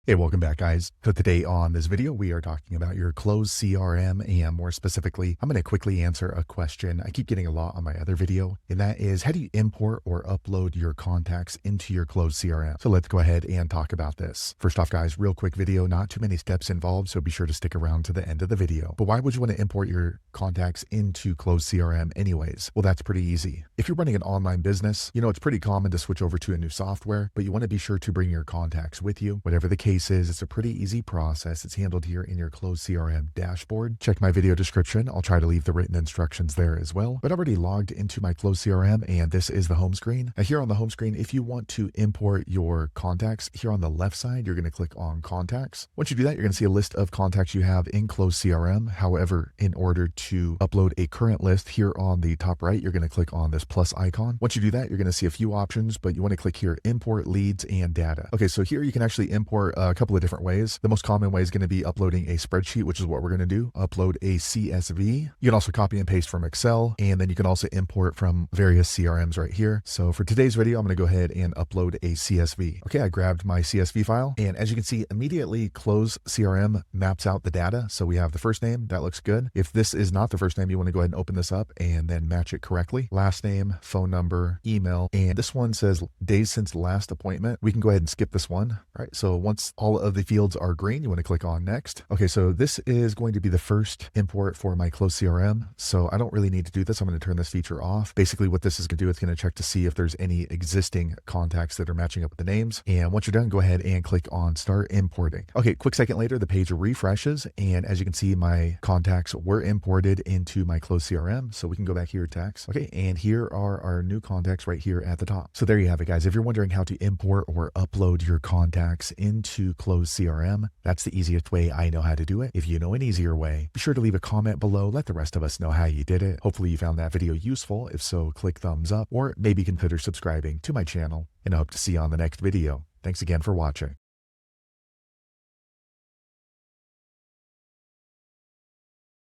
Hey, welcome back, guys. So today on this video, we are talking about your closed CRM, and more specifically, I'm going to quickly answer a question I keep getting a lot on my other video, and that is, how do you import or upload your contacts into your closed CRM? So let's go ahead and talk about this. First off, guys, real quick video, not too many steps involved, so be sure to stick around to the end of the video. But why would you want to import your contacts into closed CRM anyways? Well, that's pretty easy. If you're running an online business, it's pretty common to switch over to a new software, but you want to be sure to bring your contacts with you. Whatever the case is, it's a pretty easy process. It's handled here in your closed CRM dashboard. Check my video description. I'll try to leave the written instructions there as well. But I've already logged into my closed CRM, and this is the home screen. Now here on the home screen, if you want to import your contacts, here on the left side, you're going to click on contacts. Once you do that, you're going to see a list of contacts you have in closed CRM. However, in order to upload a current list, here on the top right, you're going to click on this plus icon. Once you do that, you're going to see a few options, but you want to click here, import leads and data. Okay, so here you can actually import a couple of different ways. The most common way is going to be uploading a spreadsheet, which is what we're going to do. Upload a CSV. You can also copy and paste from Excel, and then you can also import from various CRMs right here. So for today's video, I'm going to go ahead and upload a CSV. Okay, I grabbed my CSV file, and as you can see, immediately close CRM maps out the data. So we have the first name, that looks good. If this is not the first name, you want to go ahead and open this up and then match it correctly. Last name, phone number, email, and this one says days since last appointment. We can go ahead and skip this one. All right, so once all of the fields are green, you want to click on next. Okay, so this is going to be the first import for my closed CRM. So I don't really need to do this. I'm going to turn this feature off. Basically what this is going to do, it's going to check to see if there's any existing contacts that are matching up with the names. And once you're done, go ahead and click on start importing. Okay, quick second later, the page refreshes. And as you can see, my contacts were imported into my closed CRM. So we can go back here, tax. Okay, and here are our new contacts right here at the top. So there you have it, guys. If you're wondering how to import or upload your contacts into closed CRM, that's the easiest way I know how to do it. If you know an easier way, be sure to leave a comment below. Let the rest of us know how you did it. Hopefully you found that video useful. If so, click thumbs up or maybe consider subscribing to my channel, and I hope to see you on the next video. Thanks again for watching.